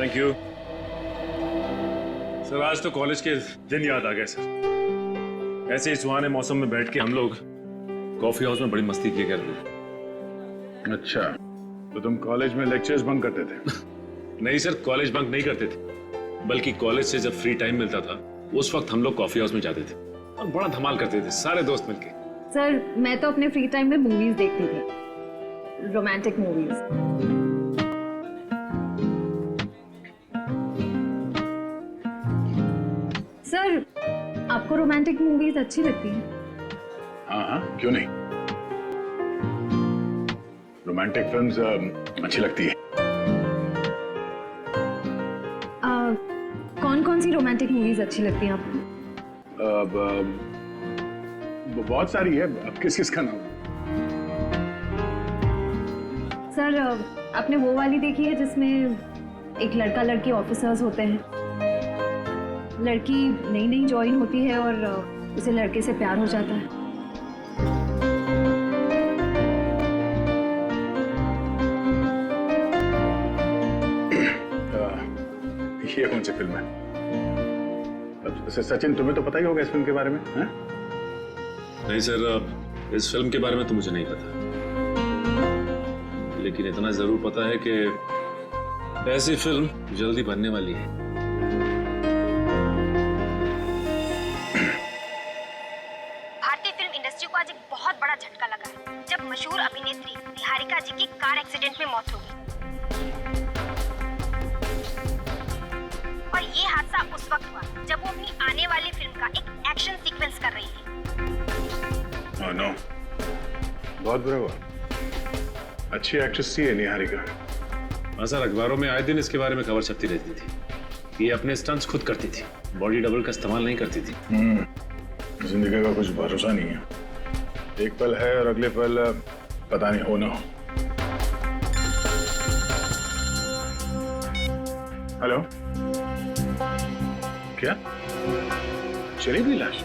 Thank you sir. आज तो college के दिन याद आ गए सर। ऐसे ही सुहाने मौसम में बैठ के हम लोग कॉफी हाउस में बड़ी मस्ती किया करते थे। अच्छा, तो तुम कॉलेज में लेक्चर्स बंक करते थे? नहीं सर, कॉलेज बंक नहीं करते थे, बल्कि कॉलेज से जब फ्री टाइम मिलता था उस वक्त हम लोग कॉफी हाउस में जाते थे और बड़ा धमाल करते थे सारे दोस्त मिलके। सर मैं तो अपने फ्री टाइम में मूवीज देखती थी, रोमांटिक मूवीज। सर आपको रोमांटिक मूवीज अच्छी लगती हैं? हाँ हाँ, क्यों नहीं। रोमांटिक फिल्म्स अच्छी लगती है। कौन कौन सी रोमांटिक मूवीज अच्छी लगती हैं आपको? बहुत सारी है, अब किस किस का नाम? सर आपने वो वाली देखी है जिसमें एक लड़का लड़की ऑफिसर्स होते हैं, लड़की नई नई ज्वाइन होती है और उसे लड़के से प्यार हो जाता है? ये कौन सी फिल्म है? सचिन तुम्हें तो पता ही होगा इस फिल्म के बारे में, हैं? नहीं सर, इस फिल्म के बारे में तो मुझे नहीं पता, लेकिन इतना जरूर पता है कि ऐसी फिल्म जल्दी बनने वाली है। भारतीय फिल्म इंडस्ट्री को आज एक बहुत बड़ा झटका लगा है जब मशहूर अभिनेत्री निहारिका जी की कार एक्सीडेंट में मौत हो गई। और ये हादसा उस वक्त हुआ जब वो अपनी आने वाली फिल्म का एक एक्शन सीक्वेंस कर रही थी। ओह नो, बहुत बुरा हुआ। अच्छी एक्ट्रेस थी निहारिका। हाँ सर, अखबारों में आए दिन इसके बारे में खबर छपती रहती थी। ये अपने स्टंट्स खुद करती थी, बॉडी डबल का इस्तेमाल नहीं करती थी। जिंदगी का कुछ भरोसा नहीं है, एक पल है और अगले पल पता नहीं हो ना हो। हेलो, क्या चली गई लाश?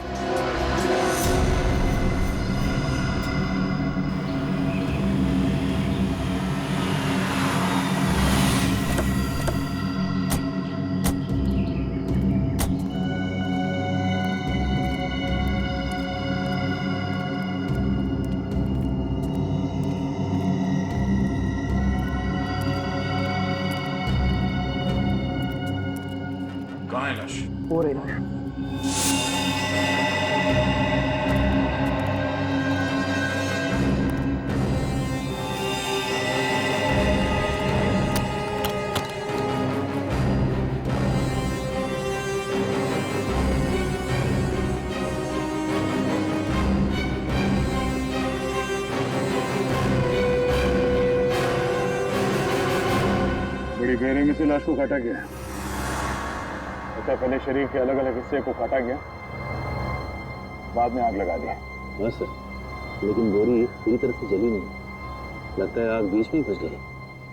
कहाँ है लाश? हो रही है। बड़ी बेरहमी से लाश को काटा गया है। पहले शरीर के अलग अलग हिस्से को काटा गया, बाद में आग लगा दी। हाँ सर, लेकिन बोरी पूरी तरह से जली नहीं, लगता है आग बीच में ही फंस गई।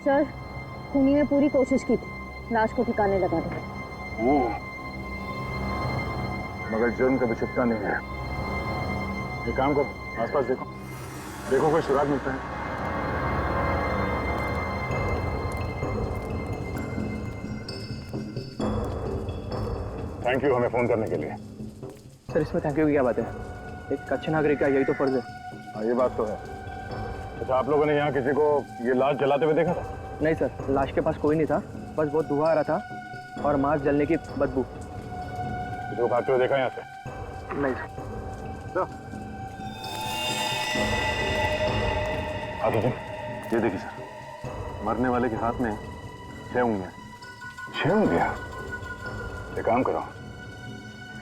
सर खूनी ने पूरी कोशिश की थी लाश को ठिकाने लगाने की, मगर जुर्म कभी छुपता नहीं है। एक काम करो, आसपास देखो, देखो कोई सुराग मिलता है। थैंक यू हमें फोन करने के लिए। सर इसमें थैंक यू की क्या बात है, एक अच्छे नागरिक का यही तो फर्ज है। हाँ ये बात तो है। अच्छा, आप लोगों ने यहाँ किसी को ये लाश जलाते हुए देखा था? नहीं सर, लाश के पास कोई नहीं था, बस बहुत धुआं आ रहा था और मांस जलने की बदबू। किसी को भागते हुए देखा यहाँ से? नहीं सर। आगे ये देखिए सर, मरने वाले के हाथ में 6 उंगलियां। 6 उंगलियां? एक काम करो,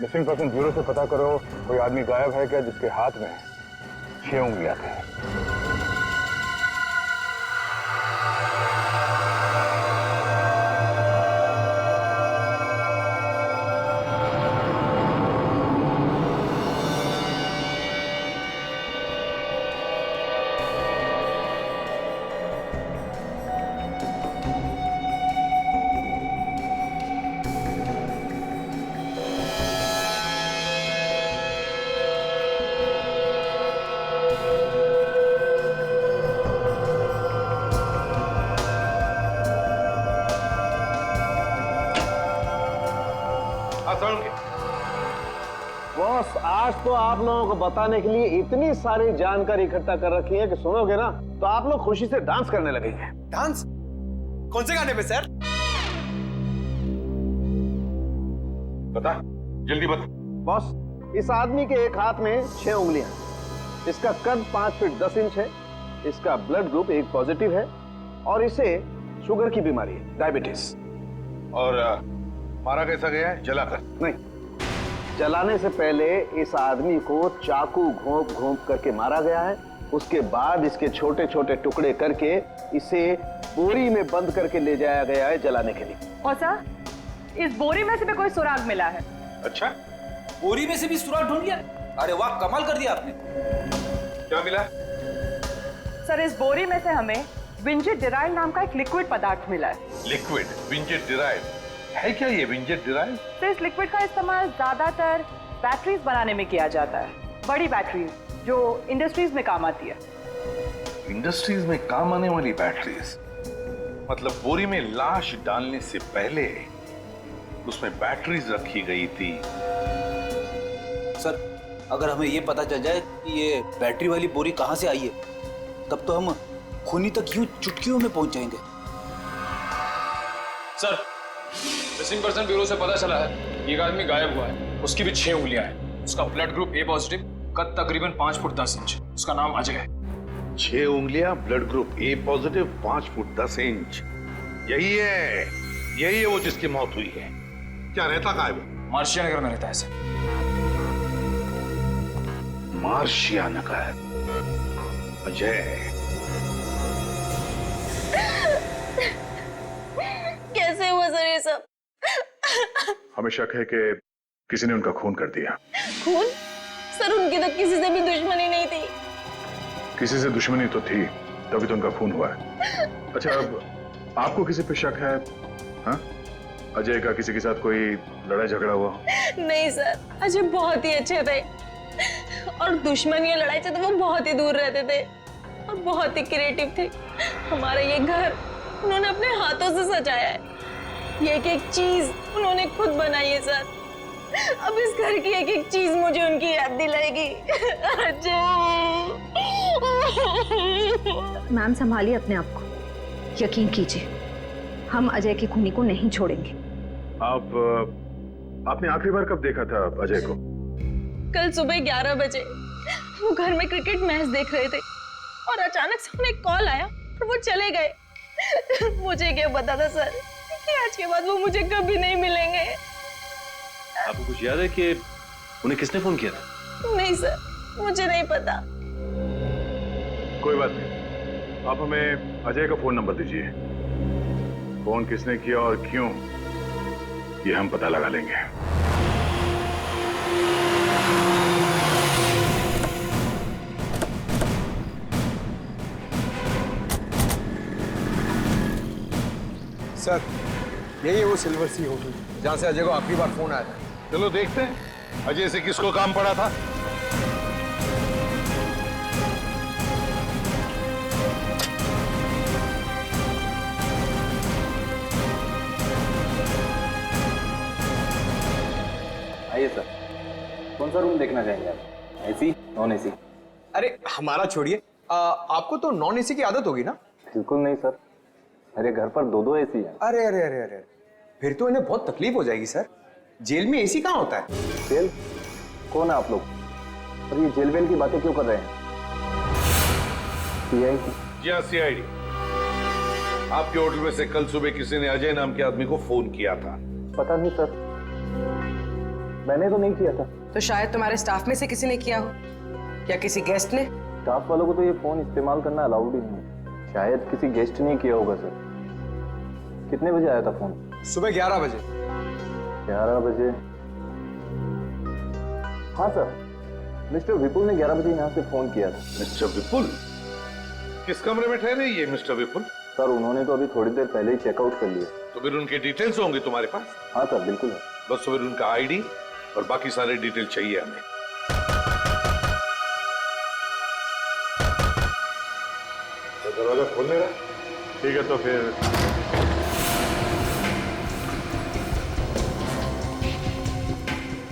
मिसिंग पर्सन ब्यूरो से पता करो कोई आदमी गायब है क्या जिसके हाथ में 6 उंगलियां थे। बॉस, आज तो आप लोगों को बताने के लिए इतनी सारी जानकारी इकट्ठा कर रखी है कि सुनोगे ना तो आप लोग खुशी से डांस करने लगेंगे। डांस? कौन से गाने पे सर? बता, जल्दी बता। बॉस, इस आदमी के एक हाथ में 6 उंगलियां, इसका कद 5 फीट 10 इंच है, इसका ब्लड ग्रुप एक पॉजिटिव है और इसे शुगर की बीमारी है, डायबिटीज। और मारा कैसा गया है? जलाकर? नहीं, जलाने से पहले इस आदमी को चाकू घोंप घोंप करके मारा गया है। उसके बाद इसके छोटे छोटे टुकड़े करके इसे बोरी में बंद करके ले जाया गया है जलाने के लिए। और सर, इस बोरी में से भी कोई सुराग मिला है? अच्छा, बोरी में से भी सुराग ढूंढ लिया? अरे वाह, कमाल कर दिया आपने। क्या मिला? सर, इस बोरी में से हमें विंजेट डिराइल नाम का एक लिक्विड पदार्थ मिला है। लिक्विड विंजेट डिराइव है क्या ये विंजेट डिराइव? तो इस लिक्विड का इस्तेमाल ज्यादातर बैटरीज बनाने में किया जाता है, बड़ी बैटरीज जो इंडस्ट्रीज में काम आती है। इंडस्ट्रीज में काम आने वाली बैटरीज? मतलब बोरी में लाश डालने से पहले उसमें बैटरीज रखी गई थी। सर, अगर हमें ये पता चल जाए कि ये बैटरी वाली बोरी कहाँ से आई है, तब तो हम खूनी तक यूं चुटकियों में पहुंच जाएंगे। सर, मिसिंग पर्सन ब्यूरो से पता चला है कि एक आदमी गायब हुआ है। उसकी भी 6 उंगलियां हैं। उसका ब्लड ग्रुप ए पॉजिटिव, कद तकरीबन 5 फुट 10 इंच। उसका नाम अजय है। 6 उंगलियां, blood group A positive, 5 foot 10 inch. यही है वो जिसकी मौत हुई है। क्या रहता कहाँ है वो? मार्शिया नगर में रहता है सर। मार्शिया नगर। अजय, कैसे हुआ सर ये सब? हमें शक है कि किसी ने उनका खून कर दिया। खून? सर, उनकी तो किसी से भी दुश्मनी नहीं थी। किसी से दुश्मनी तो थी, तभी तो उनका खून हुआ है। अच्छा, अब आपको किसी पे शक है? हाँ? अजय का किसी के साथ कोई लड़ाई झगड़ा हुआ? नहीं सर, अजय बहुत ही अच्छे थे और दुश्मनी या लड़ाई से तो वो बहुत ही दूर रहते थे और बहुत ही क्रिएटिव थे। हमारा ये घर उन्होंने अपने हाथों से सजाया है। ये एक चीज उन्होंने खुद बनाई है सर। अब इस घर की एक एक चीज मुझे उनकी याद दिलाएगी। मैम, संभालिए अपने आप को, यकीन कीजिए हम अजय के खूनी को नहीं छोड़ेंगे। आपने आखिरी बार कब देखा था अजय को? कल सुबह 11 बजे वो घर में क्रिकेट मैच देख रहे थे और अचानक से उन्हें कॉल आया और वो चले गए। मुझे क्या पता था सर कि आज के बाद वो मुझे कभी नहीं मिलेंगे। आपको कुछ याद है कि उन्हें किसने फोन किया था? नहीं सर, मुझे नहीं पता। कोई बात नहीं, आप हमें अजय का फोन नंबर दीजिए। फोन किसने किया और क्यों, ये हम पता लगा लेंगे। सर, यही है वो सिल्वर सी होटल जहाँ से अजय को आखिरी बार फोन आया था। चलो देखते हैं अजय से किसको काम पड़ा था। आइए सर, कौन सा रूम देखना चाहेंगे आप? AC, non AC? अरे हमारा छोड़िए, आपको तो नॉन एसी की आदत होगी ना? बिल्कुल नहीं सर, मेरे घर पर 2 एसी हैं। अरे अरे अरे अरे, फिर तो इन्हें बहुत तकलीफ हो जाएगी सर। जेल में एसी कहाँ होता है? जेल? कौन है आप लोग? और ये जेल वेल की बातें क्यों कर रहे हैं? CID? जी हाँ, CID। आपके होटल में से कल सुबह किसी ने अजय नाम के आदमी को फोन किया था? पता नहीं सर, मैंने तो नहीं किया था। तो शायद तुम्हारे स्टाफ में से किसी ने किया हो या किसी गेस्ट ने। स्टाफ वालों को तो ये फोन इस्तेमाल करना अलाउड ही नहीं है। शायद किसी गेस्ट ने किया होगा सर। कितने बजे आया था फोन? सुबह 11 बजे। 11 बजे? हाँ सर, मिस्टर विपुल ने 11 बजे यहाँ से फोन किया था। मिस्टर विपुल? किस कमरे में ठहरे ये मिस्टर विपुल? सर, उन्होंने तो अभी थोड़ी देर पहले ही चेकआउट कर लिया। तो फिर उनके डिटेल्स होंगे तुम्हारे पास? हाँ सर, बिल्कुल है। बस फिर उनका ID और बाकी सारे डिटेल चाहिए हमें। तो दरवाजा खोलने रहा? ठीक है, तो फिर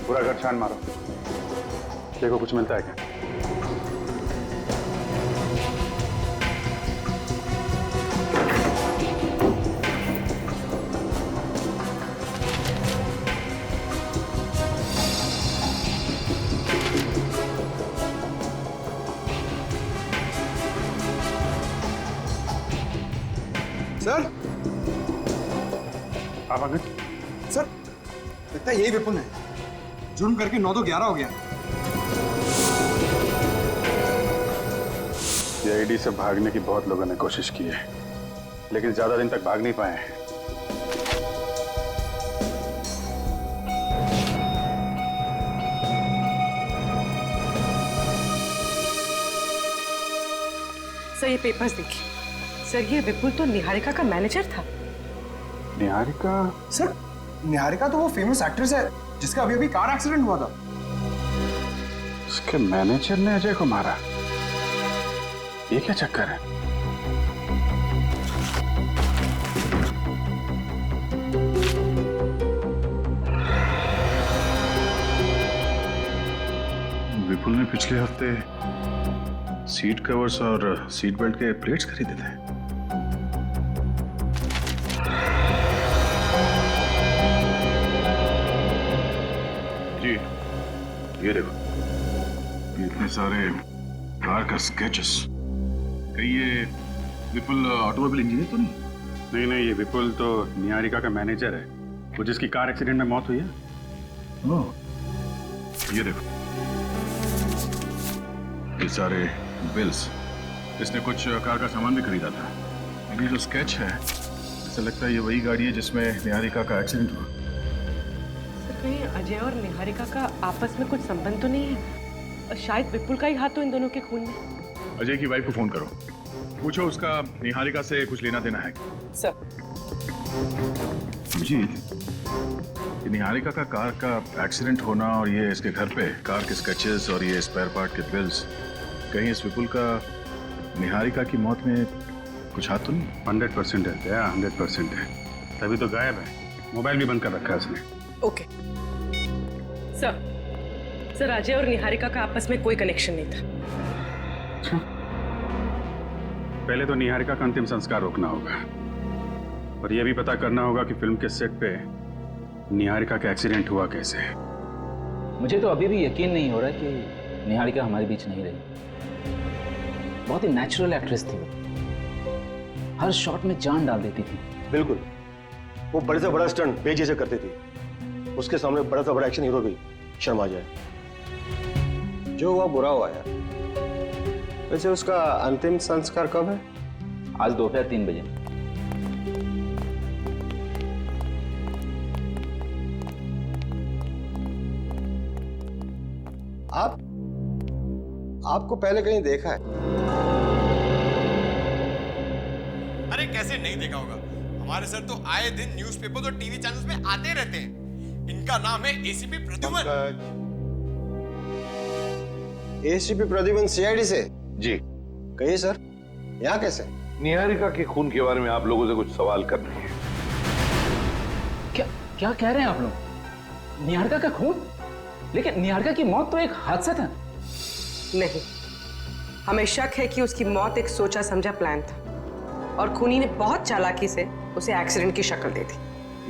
पूरा घर छान मारो, देखो कुछ मिलता है क्या। सर, आप आ गए? सर लगता है यही विपुल है। जुर्म करके 9 तो 11 हो गया। सीआईडी से भागने की बहुत लोगों ने कोशिश की है, लेकिन ज्यादा दिन तक भाग नहीं पाए हैं। सर ये पेपर्स देखिए। सर ये विपुल तो निहारिका का मैनेजर था। निहारिका? सर निहारिका तो वो फेमस एक्ट्रेस है जिसका अभी अभी कार एक्सीडेंट हुआ था। उसके मैनेजर ने अजय को मारा, ये क्या चक्कर है? विपुल ने पिछले हफ्ते सीट कवर्स और सीट बेल्ट के प्लेट्स खरीदे थे। जी ये देखो, इतने सारे कार का स्केचेस। कहीं ये विपुल ऑटोमोबाइल इंजीनियर तो नहीं? नहीं, ये विपुल तो निहारिका का मैनेजर है, वो जिसकी कार एक्सीडेंट में मौत हुई है। ओह, ये देखो, ये सारे बिल्स। इसने कुछ कार का सामान भी खरीदा था। और ये जो स्केच है, ऐसा लगता है ये वही गाड़ी है जिसमें निहारिका का एक्सीडेंट हुआ। सर कहीं अजय और निहारिका का आपस में कुछ संबंध तो नहीं है? और शायद विपुल का ही हाथ तो इन दोनों के खून में। अजय की वाइफ को फोन करो, पूछो उसका निहारिका से कुछ लेना देना है। सर जी, निहारिका का कार का एक्सीडेंट होना और ये इसके घर पे कार के स्केचेस और ये स्पेयर पार्ट के बिल्स, कहीं इस विपुल का निहारिका की मौत में कुछ हाथ तो नहीं? 100% है क्या? 100% है, तभी तो गायब है। मोबाइल भी बंद कर रखा है उसने। ओके सर अजय और निहारिका का आपस में कोई कनेक्शन नहीं था। अच्छा, पहले तो निहारिका का अंतिम संस्कार रोकना होगा और यह भी पता करना होगा कि फिल्म के सेट पे निहारिका का एक्सीडेंट हुआ कैसे। मुझे तो अभी भी यकीन नहीं हो रहा कि निहारिका हमारे बीच नहीं रही। बहुत ही नेचुरल एक्ट्रेस थी वो, हर शॉट में जान डाल देती थी। बिल्कुल, वो बड़े से बड़ा स्टंट बेजी से करती थी, उसके सामने बड़ा से बड़ा एक्शन हीरो भी शर्मा जाए। जो हुआ बुरा हुआ यार। वैसे उसका अंतिम संस्कार कब है? आज दोपहर 3 बजे। आपको पहले कहीं देखा है? अरे कैसे नहीं देखा होगा, हमारे सर तो आए दिन न्यूज़पेपर और टीवी चैनल्स में आते रहते हैं। इनका नाम है ACP Pradyuman. ACP Pradyuman CID से? जी। कहिए सर, यहाँ कैसे? निहारिका के खून के बारे में आप लोगों से कुछ सवाल करने हैं। क्या कह रहे हैं आप लोग? निहारिका का खून? लेकिन निहारिका की मौत तो एक हादसा था। नहीं, हमें शक है कि उसकी मौत एक सोचा समझा प्लान था और खूनी ने बहुत चालाकी से उसे एक्सीडेंट की शक्ल दे दी।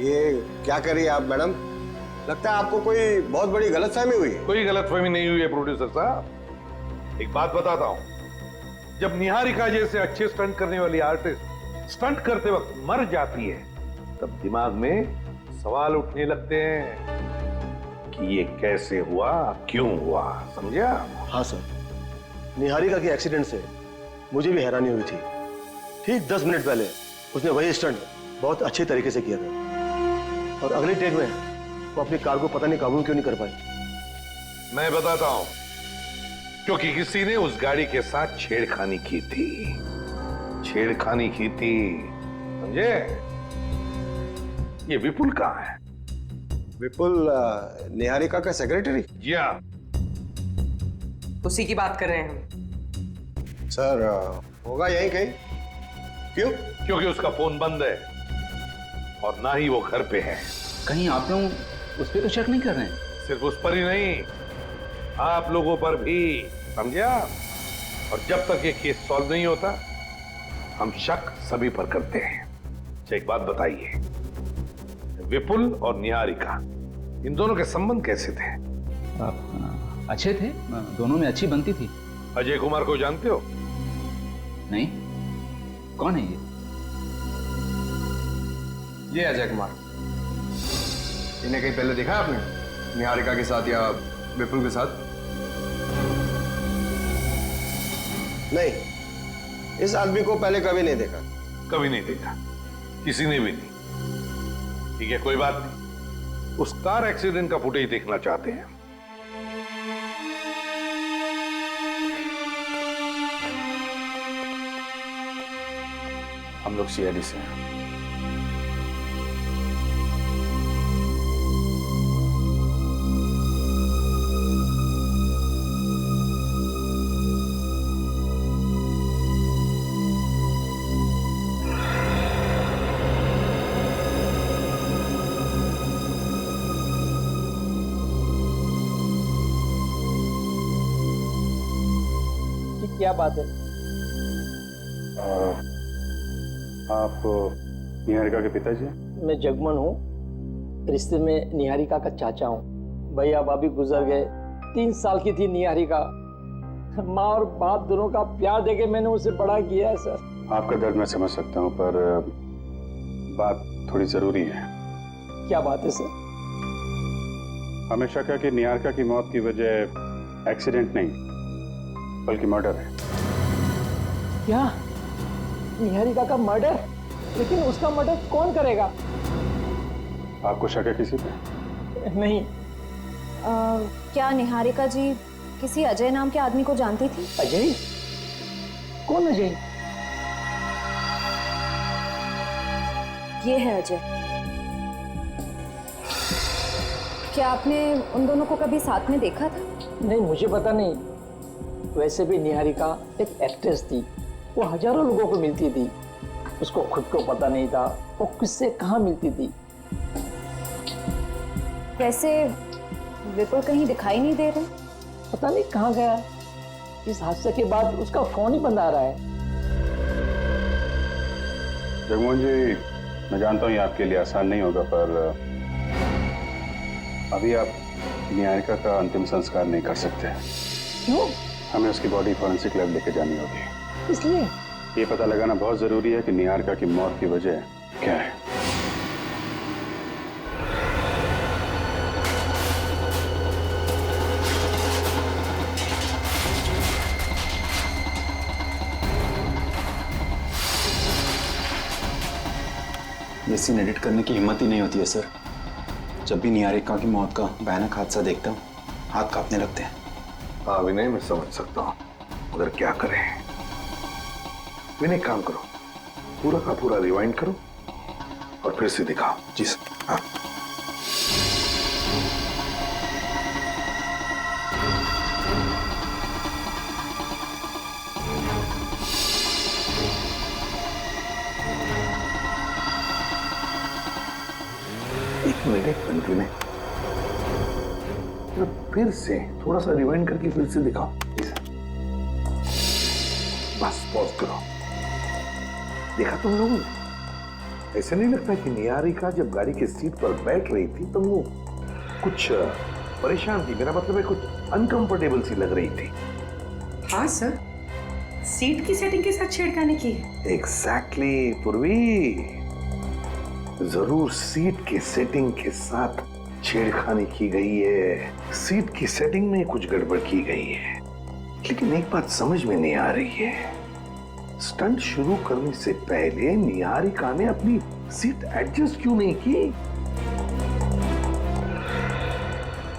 ये क्या कर रही है आप मैडम? लगता है आपको कोई बहुत बड़ी गलतफहमी हुई है। कोई गलतफहमी नहीं हुई है प्रोड्यूसर साहब। एक बात बताता हूं, जब निहारिका जैसे अच्छे स्टंट करने वाली आर्टिस्ट स्टंट करते वक्त मर जाती है, तब दिमाग में सवाल उठने लगते हैं कि ये कैसे हुआ, क्यों हुआ, समझा? हाँ सर, निहारिका के एक्सीडेंट से मुझे भी हैरानी हुई थी। ठीक 10 मिनट पहले उसने वही स्टंट बहुत अच्छे तरीके से किया था और अगले टेक में वो अपनी कार को पता नहीं काबू क्यों नहीं कर पाई। मैं बताता हूं, क्योंकि किसी ने उस गाड़ी के साथ छेड़खानी की थी। छेड़खानी की थी, समझे? ये विपुल कहाँ है? विपुल निहारिका का सेक्रेटरी? या उसी की बात कर रहे हैं हम। सर होगा यहीं कहीं। क्यों? क्योंकि उसका फोन बंद है और ना ही वो घर पे है। कहीं आप लोग उस पर तो शक नहीं कर रहे हैं? सिर्फ उस पर ही नहीं, आप लोगों पर भी, समझा? और जब तक ये केस सॉल्व नहीं होता, हम शक सभी पर करते हैं। अच्छा, एक बात बताइए, विपुल और निहारिका इन दोनों के संबंध कैसे थे? अच्छे थे, दोनों में अच्छी बनती थी। अजय कुमार को जानते हो? नहीं, कौन है ये अजय कुमार। इन्हें कहीं पहले देखा है आपने, निहारिका के साथ या विपुल के साथ? नहीं, इस आदमी को पहले कभी नहीं देखा। कभी नहीं देखा, किसी ने भी नहीं। ठीक है, कोई बात नहीं। उस कार एक्सीडेंट का फुटेज देखना चाहते हैं। हम लोग सीआईडी से हैं। क्या बात है? आप निहारिका के पिताजी? मैं जगमन हूँ, रिश्ते में निहारिका का चाचा हूँ। भैया भाभी गुजर गए, 3 साल की थी निहारिका। माँ और बाप दोनों का प्यार देके मैंने उसे बड़ा किया है सर। आपका दर्द मैं समझ सकता हूँ, पर बात थोड़ी जरूरी है। क्या बात है सर? हमें शक है कि निहारिका की मौत की वजह एक्सीडेंट नहीं बल्कि मर्डर है। क्या? निहारिका का मर्डर? लेकिन उसका मर्डर कौन करेगा? आपको शक है किसी पे? नहीं। क्या निहारिका जी किसी अजय नाम के आदमी को जानती थी? अजय? कौन अजय? ये है अजय। क्या आपने उन दोनों को कभी साथ में देखा था? नहीं, मुझे पता नहीं। वैसे भी निहारिका एक एक्ट्रेस थी, वो हजारों लोगों को मिलती थी। उसको खुद को पता नहीं था वो किससे कहाँ मिलती थी। वैसे विपुल कहीं दिखाई नहीं दे रहे? पता नहीं कहाँ गया। इस हादसे के बाद उसका फोन ही बंद आ रहा है। जगमोहन जी, मैं जानता हूँ ये आपके लिए आसान नहीं होगा, पर अभी आप निहारिका का अंतिम संस्कार नहीं कर सकते। क्यों? हमें उसकी बॉडी फॉरेंसिक लैब लेके जानी होगी। इसलिए? ये पता लगाना बहुत जरूरी है कि निहारिका की मौत की वजह क्या है। ये सीन एडिट करने की हिम्मत ही नहीं होती है सर। जब भी निहारिका की मौत का भयानक हादसा देखता हूँ, हाथ कांपने लगते हैं। हाँ विनय, मैं समझ सकता हूँ, मगर क्या करें। विनय, काम करो, पूरा का पूरा रिवाइंड करो और फिर से दिखाओ। जी सर। हाँ। एक मिनट विनय, फिर से थोड़ा सा रिवाइंड करके फिर से दिखाओ। बस पॉज करो। देखा तुम लोगों ने? ऐसा नहीं लगता कि निहारिका जब गाड़ी की सीट पर बैठ रही थी तो वो कुछ परेशान थी? मेरा मतलब है कुछ अनकंफर्टेबल सी लग रही थी। हाँ सर, सीट की सेटिंग के साथ छेड़खानी की है। एग्जैक्टली पूर्वी, जरूर सीट के सेटिंग के साथ छेड़खानी की गई है। सीट की सेटिंग में कुछ गड़बड़ की गई है। लेकिन एक बात समझ में नहीं आ रही है, स्टंट शुरू करने से पहले निहारिका ने अपनी सीट एडजस्ट क्यों नहीं की?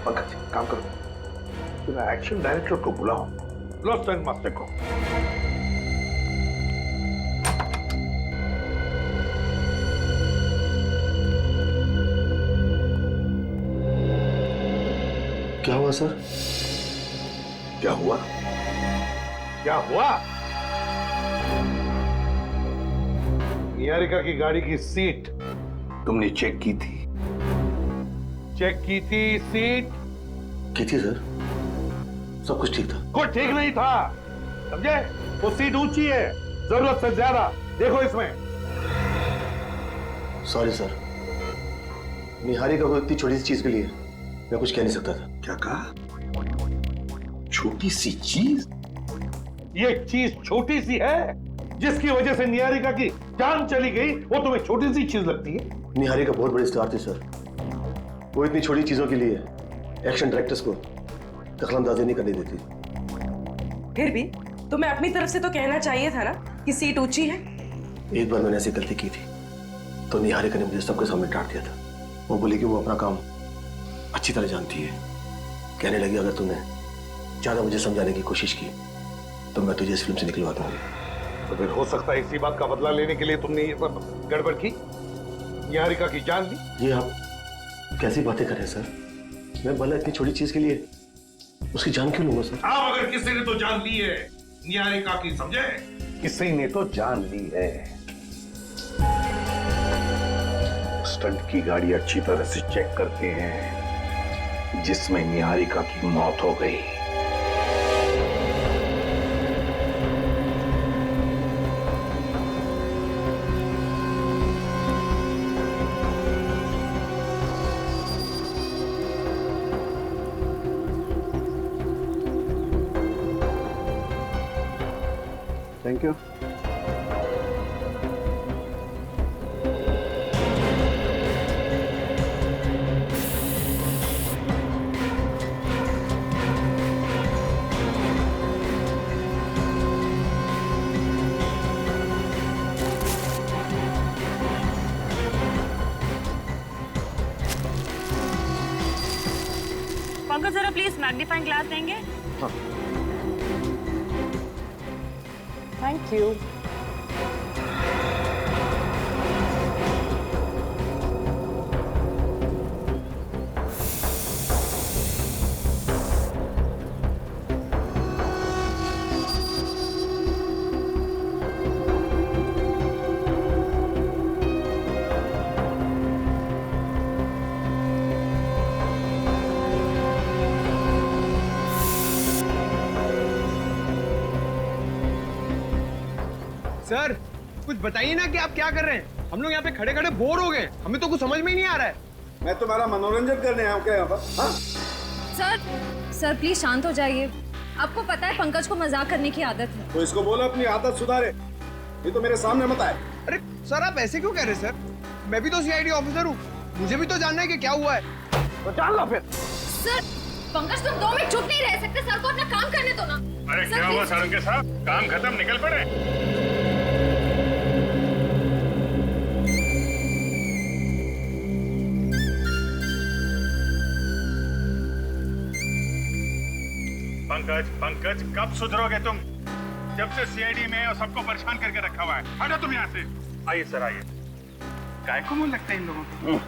पंकज, काम करो, एक्शन डायरेक्टर को बुलाओ, स्टंट मास्टर को। क्या हुआ सर? क्या हुआ? क्या हुआ? निहारिका की गाड़ी की सीट तुमने चेक की थी? चेक की थी सीट? की थी सर, सब कुछ ठीक था। कुछ ठीक नहीं था, समझे? वो सीट ऊंची है, जरूरत से ज्यादा। देखो इसमें। सॉरी सर, निहारिका को इतनी छोटी सी चीज के लिए मैं कुछ कह नहीं सकता था। क्या कहा? छोटी सी चीज? ये चीज छोटी सी है जिसकी वजह से निहारिका की जान चली गई, वो तुम्हें छोटी सी चीज लगती है? निहारिका बहुत बड़ी स्टार थी सर, वो इतनी छोटी चीजों के लिए एक्शन डायरेक्टर्स को दखलंदाजी नहीं करने देती। फिर भी तुम्हें अपनी तरफ से तो कहना चाहिए था ना कि सीट ऊंची है। एक बार मैंने ऐसी गलती की थी तो निहारिका ने मुझे सबके सामने डांट दिया था। वो बोली कि वो अपना काम अच्छी तरह जानती है। कहने लगी अगर तूने ज्यादा मुझे समझाने की कोशिश की तो मैं तुझे इस फिल्म से निकलवा दूंगी। तो फिर हो सकता है इसी बात का बदला लेने के लिए तुमने ये सब गड़बड़ की, निहारिका की जान ली। ये आप कैसी बातें कर रहे हैं सर? मैं भला इतनी छोटी चीज के लिए उसकी जान क्यों लूंगा सर? हाँ, मगर किसी ने तो जान ली है निहारिका की, समझे? किसी ने तो जान ली है। स्टंट की गाड़ी अच्छी तरह से चेक करते हैं जिसमें निहारिका की मौत हो गई। Thank you. पंकज जरा प्लीज मैग्नीफाइंग ग्लास देंगे? हाँ। Thank you. सर कुछ बताइए ना कि आप क्या कर रहे हैं? हम लोग यहाँ पे खड़े खड़े बोर हो गए, हमें तो कुछ समझ में ही नहीं आ रहा है। मैं तुम्हारा मनोरंजन करने आया हूँ क्या यहाँ पर? हाँ? सर प्लीज शांत हो जाइए। आपको पता है पंकज को मजाक करने की आदत है। तो इसको बोलो अपनी आदत सुधारे, ये तो मेरे सामने मत आए। अरे सर आप ऐसे क्यों कह रहे हैं सर? मैं भी तो सीआईडी ऑफिसर हूँ, मुझे भी तो जानना है कि क्या हुआ है। तो जान लो फिर। सर पंकज तुम 2 मिनट चुप नहीं रह सकते, सर को अपना काम करने दो ना। अरे क्या हुआ सारंगे साहब? काम खत्म, निकल पड़े। पंकज कब सुधरोगे तुम? जब से सीआईडी में और सबको परेशान करके रखा हुआ है। हटो तुम यहाँ से। आइए सर आइए। काय को मुंह लगता है इन लोगों को?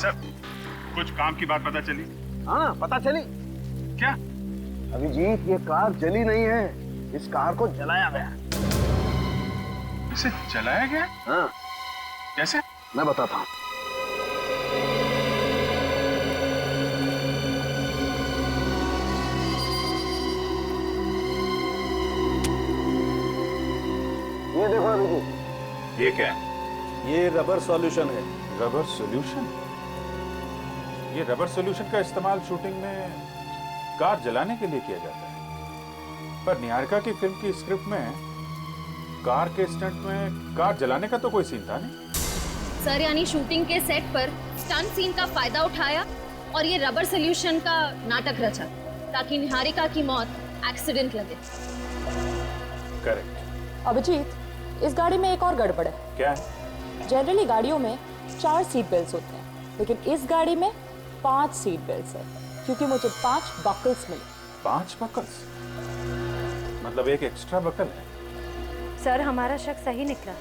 सर कुछ काम की बात पता चली? हाँ पता चली। क्या? अभिजीत ये कार जली नहीं है, इस कार को जलाया गया। इसे जलाया गया? हाँ। कैसे? मैं बताता हूँ। ये देखो अभिजीत। ये क्या है? ये रबर सॉल्यूशन है। Rubber solution? ये रबर सॉल्यूशन का इस्तेमाल शूटिंग में कार जलाने के लिए किया जाता है, पर निहारिका की फिल्म की स्क्रिप्ट में कार के स्टंट में कार जलाने का तो कोई सीन था नहीं। सर यानी शूटिंग के सेट पर स्टंट सीन का फायदा उठाया और ये रबर सॉल्यूशन का नाटक रचा ताकि निहारिका की मौत एक्सीडेंट लगे। करेक्ट। अभिजीत इस गाड़ी में एक और गड़बड़ है। क्या है? जनरली गाड़ियों में 4 सीट बेल्ट होते हैं, लेकिन इस गाड़ी में 5 सीट बेल्ट है, क्योंकि मुझे 5 बकल्स मिले। 5 बकल्स? मतलब एक एक्स्ट्रा बकल है। सर हमारा शक सही निकला,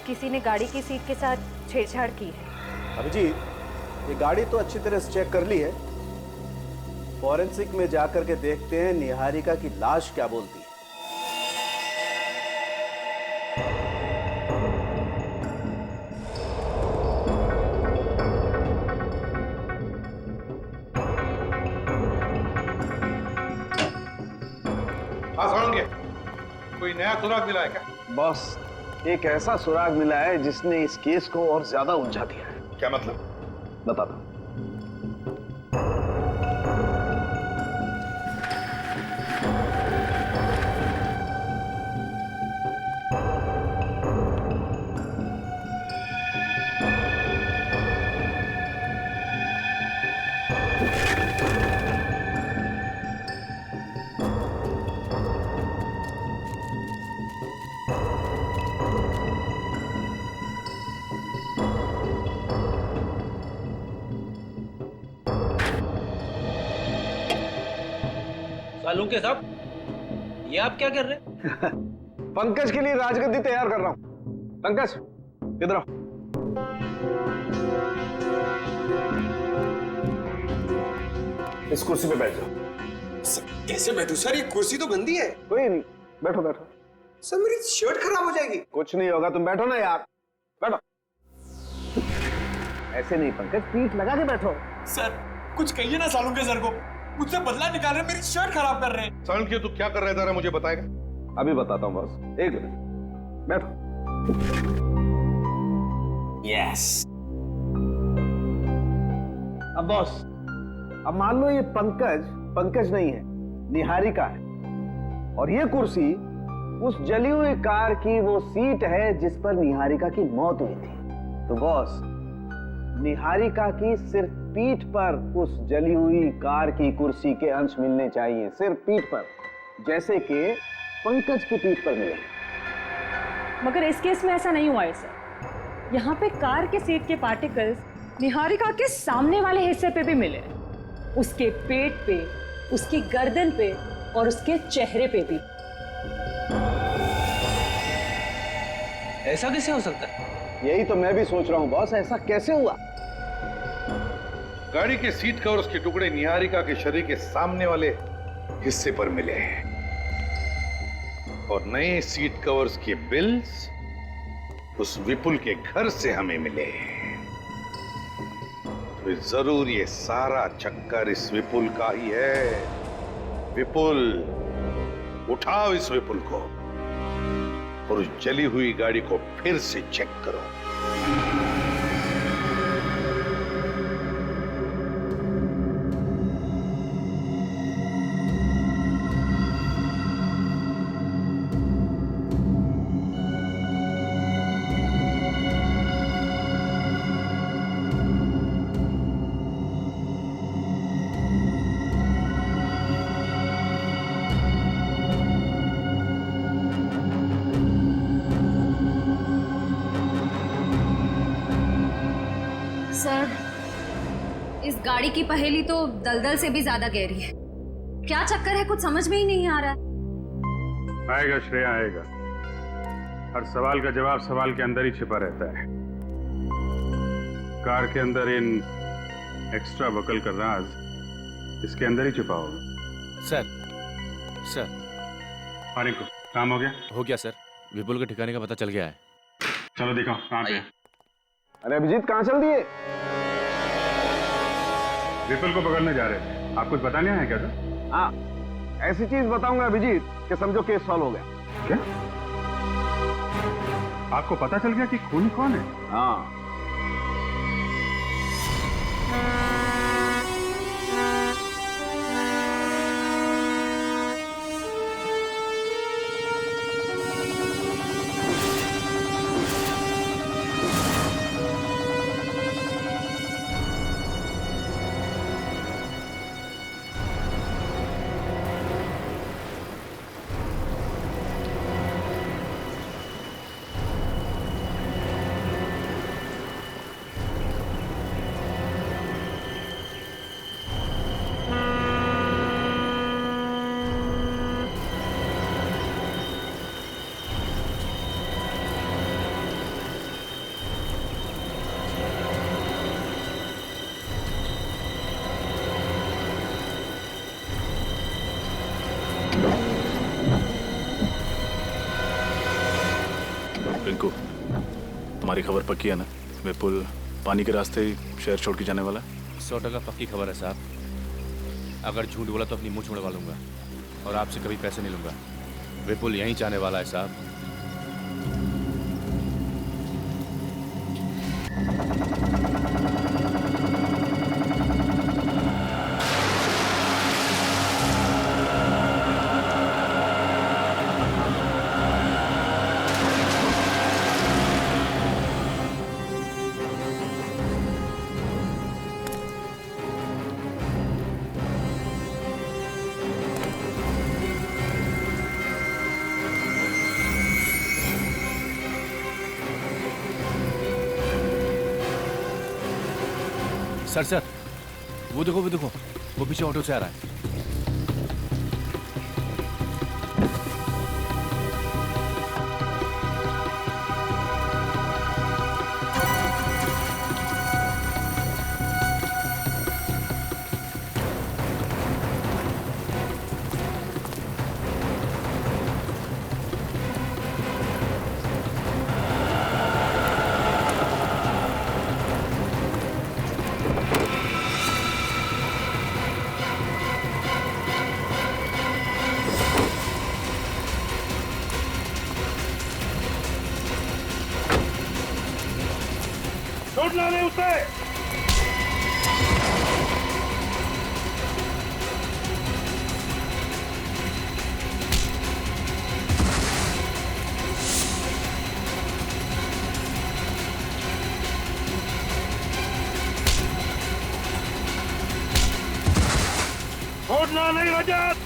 किसी ने गाड़ी की सीट के साथ छेड़छाड़ की है। अभिजीत ये गाड़ी तो अच्छी तरह से चेक कर ली है, फॉरेंसिक में जाकर के देखते हैं निहारिका की लाश क्या बोलती है। आसान क्या? कोई नया सुराग मिला है क्या? बॉस, एक ऐसा सुराग मिला है जिसने इस केस को और ज्यादा उलझा दिया है। क्या मतलब? बताता हूं। सालुंके साहब, ये आप क्या कर रहे हैं? पंकज के लिए राजगद्दी तैयार कर रहा हूं। पंकज, इधर आओ। इस कुर्सी पे बैठ जाओ। कैसे बैठूं सर? ये कुर्सी तो गंदी है। कोई नहीं, बैठो बैठो। सर मेरी शर्ट खराब हो जाएगी। कुछ नहीं होगा, तुम बैठो ना यार, बैठो। ऐसे नहीं पंकज, पीठ लगा के बैठो। सर कुछ कहिए ना सालुंके सर को, मुझसे बदला निकाल रहे, मेरी शर्ट खराब कर रहे हैं। सालुंके तू क्या कर रहा है जरा मुझे बताएगा? अभी बताता हूँ बॉस, एक मिनट, बैठो। यस। अब बॉस, अब मान लो ये पंकज नहीं है, निहारिका है, और ये कुर्सी उस जली हुई कार की वो सीट है जिस पर निहारिका की मौत हुई थी। तो बॉस, निहारिका की सिर्फ पीठ पर उस जली हुई कार की कुर्सी के अंश मिलने चाहिए, सिर्फ पीठ पर, जैसे कि पंकज की पीठ पर मिले। मगर इस केस में ऐसा नहीं हुआ है सर। यहाँ पे कार के सीट के पार्टिकल्स निहारिका के सामने वाले हिस्से पे भी मिले, उसके पेट पे, उसकी गर्दन पे और उसके चेहरे पे भी। ऐसा कैसे हो सकता है? यही तो मैं भी सोच रहा हूँ बॉस, ऐसा कैसे हुआ? गाड़ी के सीट कवर्स के टुकड़े निहारिका के शरीर के सामने वाले हिस्से पर मिले और नए सीट कवर्स के बिल्स उस विपुल के घर से हमें मिले। तो जरूर ये सारा चक्कर इस विपुल का ही है। विपुल, उठाओ इस विपुल को और उस जली हुई गाड़ी को फिर से चेक करो। सर, इस गाड़ी की पहेली तो दलदल से भी ज्यादा गहरी है। क्या चक्कर है, कुछ समझ में ही नहीं आ रहा है। आएगा श्रेया, आएगा। हर सवाल का जवाब सवाल के अंदर ही छिपा रहता है। कार के अंदर इन एक्स्ट्रा बकल का राज इसके अंदर ही छिपा होगा। सर आने को काम हो गया? हो गया सर, विपुल के ठिकाने का पता चल गया है। चलो दिखाओ कहाँ पे। अरे अभिजीत, कहाँ चल दिए? विपुल को पकड़ने जा रहे थे। आप कुछ बताने आए क्या सर? हाँ, ऐसी चीज बताऊंगा अभिजीत कि समझो केस सॉल्व हो गया। क्या? आपको पता चल गया कि खूनी कौन है? हाँ। रिंकू, तुम्हारी खबर पक्की है ना? विपुल पानी के रास्ते ही शहर छोड़ के जाने वाला है? 100% पक्की खबर है साहब। अगर झूठ बोला तो अपनी मुंह छुड़वा लूंगा। और आपसे कभी पैसे नहीं लूंगा। विपुल यहीं जाने वाला है साहब। सर सर, वो देखो वो पीछे ऑटो से आ रहा है। छोड़ना नहीं उसे। छोड़ना नहीं रजत।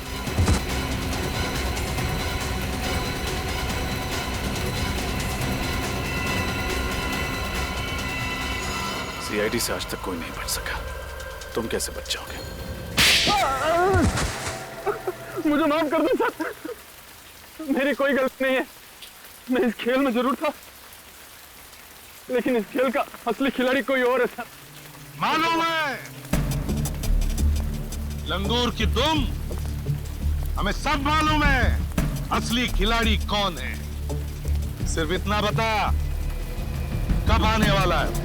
सीआईडी से आज तक कोई नहीं बच सका, तुम कैसे बच जाओगे? मुझे माफ कर दो सर, मेरी कोई गलती नहीं है। मैं इस खेल में जरूर था, लेकिन इस खेल का असली खिलाड़ी कोई और है सर। मालूम है लंगूर की दुम, हमें सब मालूम है असली खिलाड़ी कौन है। सिर्फ इतना बता, कब आने वाला है?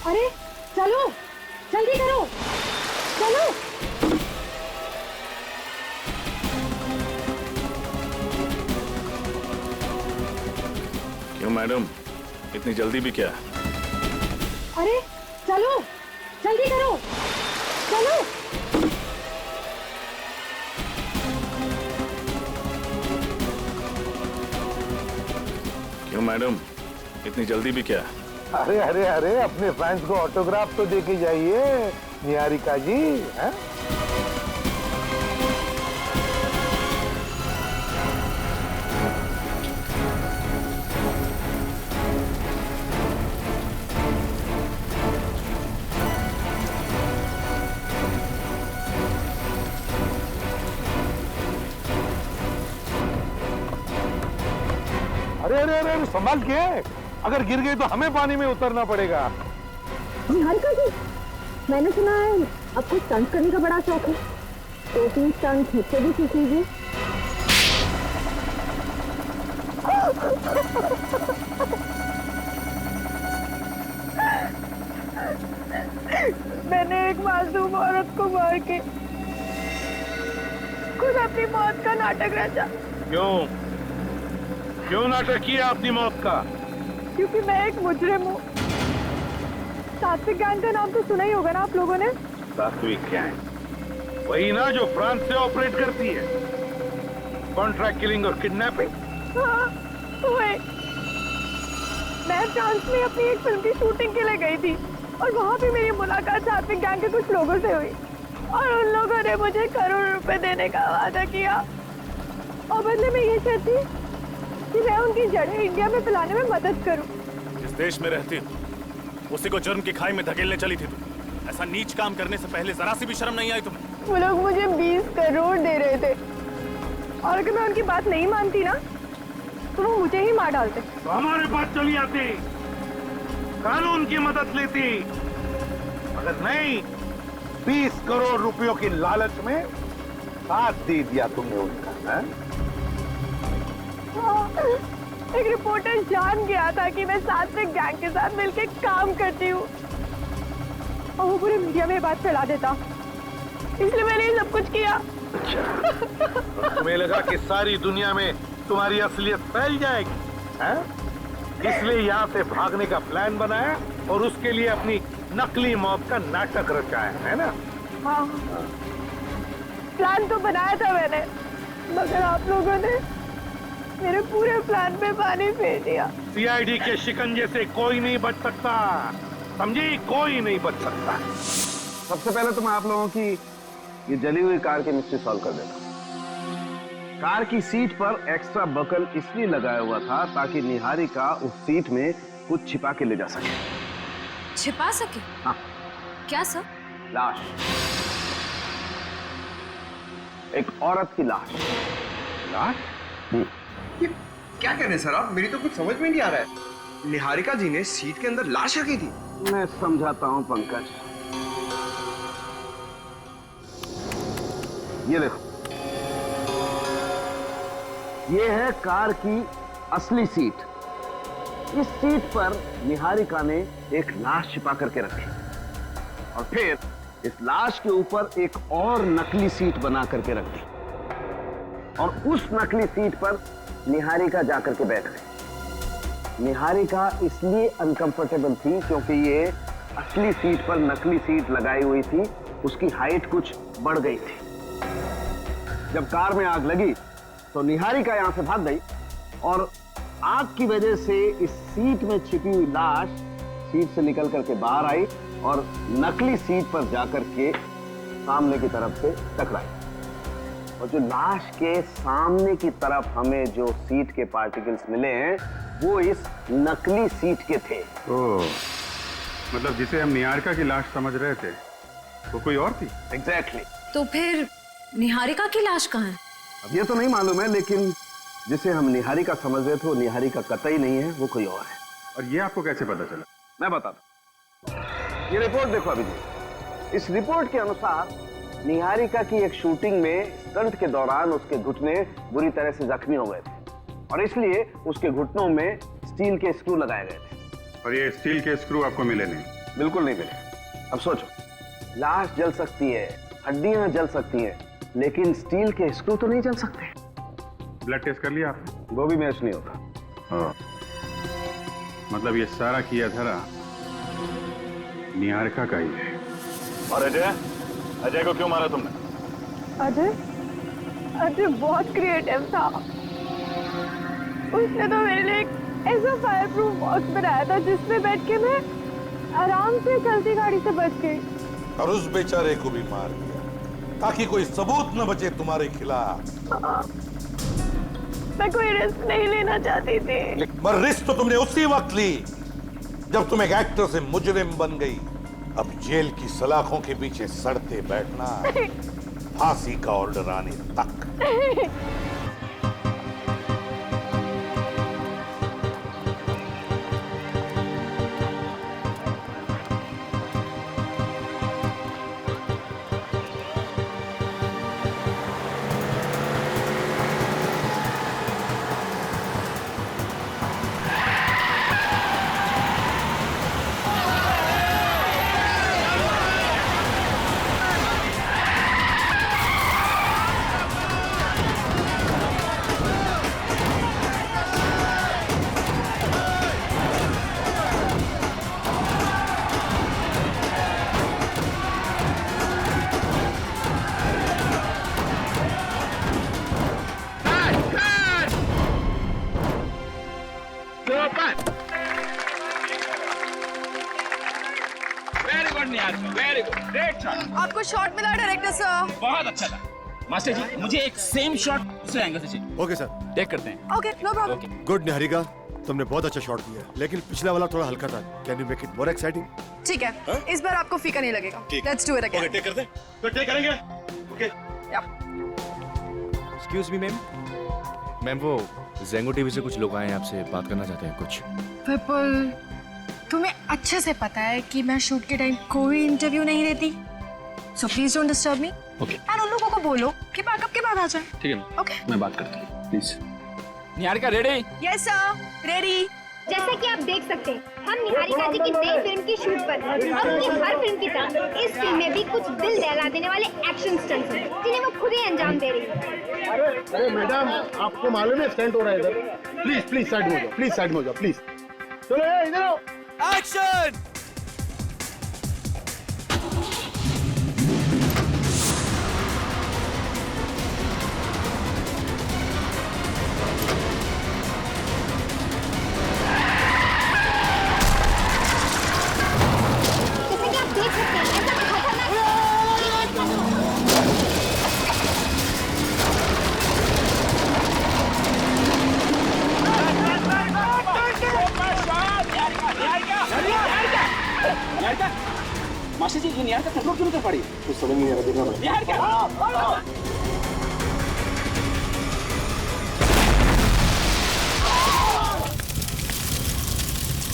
अरे चलो, जल्दी करो, चलो। क्यों मैडम, इतनी जल्दी भी क्या? अरे चलो, जल्दी करो, चलो। क्यों मैडम, इतनी जल्दी भी क्या? अरे अरे अरे, अपने फैंस को ऑटोग्राफ तो दे के जाइए निहारिका जी, हैं? अरे अरे अरे, संभाल के, अगर गिर गई तो हमें पानी में उतरना पड़ेगा। निहारिका जी, मैंने सुना है आपको स्टंट करने का बड़ा शौक है, 2-3 स्टंट मुझसे भी सीख लीजिए। मैंने एक मासूम औरत को मार के खुद अपनी मौत का नाटक रचा। क्यों? क्यों नाटक किया अपनी मौत का? क्योंकि मैं एक मुजरिम हूँ। सात्विक गैंग का नाम तो सुना ही होगा ना आप लोगों ने? सात्विक गैंग वही ना जो फ्रांस से ऑपरेट करती है, कॉन्ट्रैक्ट किलिंग और किडनैपिंग। हाँ, वही। मैं फ्रांस में अपनी एक फिल्म की शूटिंग के लिए गई थी और वहाँ भी मेरी मुलाकात सात्विक गैंग के कुछ लोगों से हुई और उन लोगों ने मुझे करोड़ रुपए देने का वादा किया और बदले में ये चाहती कि मैं उनकी जड़ें इंडिया में फैलाने में मदद करूं। जिस देश में रहती हो उसी को जुर्म की खाई में धकेलने चली थी तुम। ऐसा नीच काम करने से पहले जरा सी भी शर्म नहीं आई तुम्हें? वो लोग मुझे 20 करोड़ दे रहे थे और अगर मैं उनकी बात नहीं मानती ना तो वो मुझे ही मार डालते। तो हमारे पास चली आती, कानून की मदद लेती, मगर नहीं, 20 करोड़ रुपयों की लालच में साथ दे दिया तुमने उनका। हाँ? एक रिपोर्टर जान गया था कि मैं सात्विक गैंग के साथ मिलकर काम करती हूँ और वो पूरे मीडिया में बात फैला देता, इसलिए मैंने ये सब कुछ किया। तुम्हें लगा कि सारी दुनिया में तुम्हारी असलियत फैल जाएगी, हैं? इसलिए यहाँ से भागने का प्लान बनाया और उसके लिए अपनी नकली मौत का नाटक रचाया, है ना? हाँ, प्लान तो बनाया था मैंने, मगर आप लोगों ने मेरे पूरे प्लान पे पानी फेर दिया। सीआईडी के शिकंजे से कोई नहीं बच सकता, समझी? कोई नहीं बच सकता। सबसे पहले तो मैं आप लोगों की ये जली हुई कार की मिस्ट्री सॉल्व कर देता हूं। कार की सीट पर एक्स्ट्रा बकल इसलिए लगाया हुआ था ताकि निहारिका उस सीट में कुछ छिपा के ले जा सके। छिपा सके? हाँ। क्या सर? लाश, एक औरत की लाश। लाश? क्या कह रहे हैं सर आप? मेरी तो कुछ समझ में नहीं आ रहा है। निहारिका जी ने सीट के अंदर लाश रखी थी। मैं समझाता हूं पंकज। ये देखो, ये है कार की असली सीट। इस सीट पर निहारिका ने एक लाश छिपा करके रखी और फिर इस लाश के ऊपर एक और नकली सीट बना करके रख दी और उस नकली सीट पर निहारिका जाकर के बैठ गई। निहारिका इसलिए अनकंफर्टेबल थी क्योंकि ये असली सीट पर नकली सीट लगाई हुई थी, उसकी हाइट कुछ बढ़ गई थी। जब कार में आग लगी तो निहारिका यहां से भाग गई और आग की वजह से इस सीट में छिपी हुई लाश सीट से निकल करके बाहर आई और नकली सीट पर जाकर के सामने की तरफ से टकराई। और जो लाश के सामने की तरफ हमें जो सीट के पार्टिकल्स मिले हैं वो इस नकली सीट के थे। ओह, मतलब जिसे हम निहारिका की लाश समझ रहे थे वो कोई और थी? एग्जैक्टली। तो फिर निहारिका की लाश कहाँ है? अब ये तो नहीं मालूम है, लेकिन जिसे हम निहारिका समझ रहे थे वो निहारिका कतई नहीं है, वो कोई और है। और ये आपको कैसे पता चला? मैं बताता हूं। ये रिपोर्ट देखो अभिजीत। इस रिपोर्ट के अनुसार निहारिका की एक शूटिंग में स्टंट के दौरान उसके घुटने बुरी तरह से जख्मी हो गए थे और इसलिए उसके घुटनों में स्टील के स्क्रू लगाए गए थे। और ये स्टील के स्क्रू आपको मिले नहीं? बिल्कुल नहीं मिले। अब सोचो, लाश जल सकती है, हड्डियां जल सकती हैं, लेकिन स्टील के स्क्रू तो नहीं जल सकते। ब्लड टेस्ट कर लिया आपने? वो भी मैच नहीं होता। मतलब ये सारा किया धरा निहारिका का ही है। और अजय, अजय को क्यों मारा तुमने? अजय बहुत क्रिएटिव था। उसने तो मेरे लिए एक ऐसा फायर प्रूफ बॉक्स बनाया था जिसमें बैठ के मैं आराम से चलती गाड़ी से बच गई और उस बेचारे को भी मार दिया ताकि कोई सबूत न बचे तुम्हारे खिलाफ। मैं कोई रिस्क नहीं लेना चाहती थी। पर रिस्क तो तुमने उसी वक्त ली जब तुम एक एक्टर से मुजरिम बन गई। अब जेल की सलाखों के पीछे सड़ते बैठना, फांसी का ऑर्डर आने तक। Very good Niharika, very good, great shot. आपको शॉट मिला डायरेक्टर सर। बहुत अच्छा था मास्टर जी। मुझे एक सेम शॉट दूसरे एंगल से चाहिए। ओके सर, टेक करते हैं। Okay, no problem. Good Niharika, तुमने बहुत अच्छा शॉट किया, लेकिन पिछला वाला थोड़ा हल्का था। Can you make it more exciting? ठीक है, इस बार आपको फीका नहीं लगेगा। Let's do it again. Take करते हैं। तो टेक करेंगे। Okay. Excuse me ma'am. Ma'am वो ज़ेंगो टीवी से कुछ लोग आए हैं, आपसे बात करना चाहते हैं कुछ। विपुल, तुम्हें अच्छे से पता है कि मैं शूट के टाइम कोई इंटरव्यू नहीं देती, so please don't disturb me. Okay. And उन लोगों को बोलो कि बैकअप के बाद आ जाए। ठीक है ओके, मैं बात करता हूँ please. Niharika ready? Yes sir, ready. जैसा कि आप देख सकते हैं, हम निहारिका जी की नई फिल्म की शूट पर हैं। अब उनकी हर फिल्म की तरह इस फिल्म में भी कुछ दिल दहला देने वाले एक्शन स्टंट्स हैं, जिन्हें वो खुद ही अंजाम दे रही है। अरे मैडम, आपको मालूम है स्टंट हो रहा है इधर। प्लीज प्लीज साइड में हो जाओ, प्लीज साइड में हो जाओ, प्लीज। चलो इधर आओ। एक्शन। जैसे कि आप देख सकते हैं, ऐसा खतरनाक मास्टर जी, ये निहारिका कंट्रोल क्यों नहीं कर पा रही? कुछ समझ नहीं आ रहा, देखना पड़ेगा। निहारिका!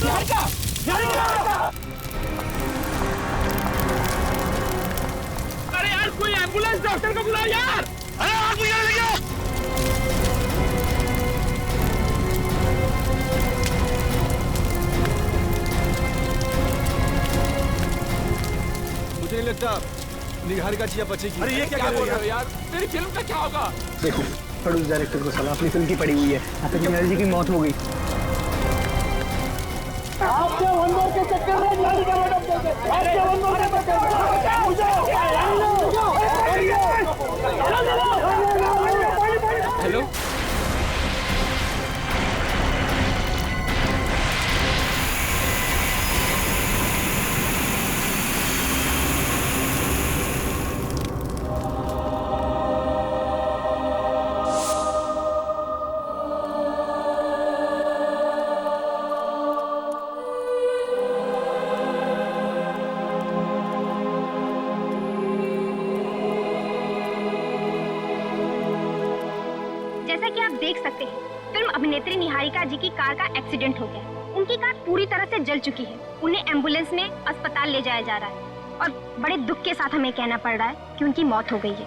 निहारिका! निहारिका! अरे यार, कोई एम्बुलेंस डॉक्टर को बुलाओ यार! अरे आग मुझे ले जाओ! मुझे नहीं लगता निहारिका जी बचेगी। अरे ये क्या बोल रहे हो यार? मेरी फिल्म का क्या होगा? देखो, प्रोड्यूस डायरेक्टर को सलाह अपनी फिल्म की पड़ी हुई है। आतिफ निहारी जी की मौत हो गई। आपके वंदर के चक्कर में निहारिका मैडम को आपके वंदर के चक्कर में हेलो। जैसा कि आप देख सकते हैं, फिल्म अभिनेत्री निहारिका जी की कार का एक्सीडेंट हो गया। उनकी कार पूरी तरह से जल चुकी है। उन्हें एम्बुलेंस में अस्पताल ले जाया जा रहा है और बड़े दुख के साथ हमें कहना पड़ रहा है कि उनकी मौत हो गई है।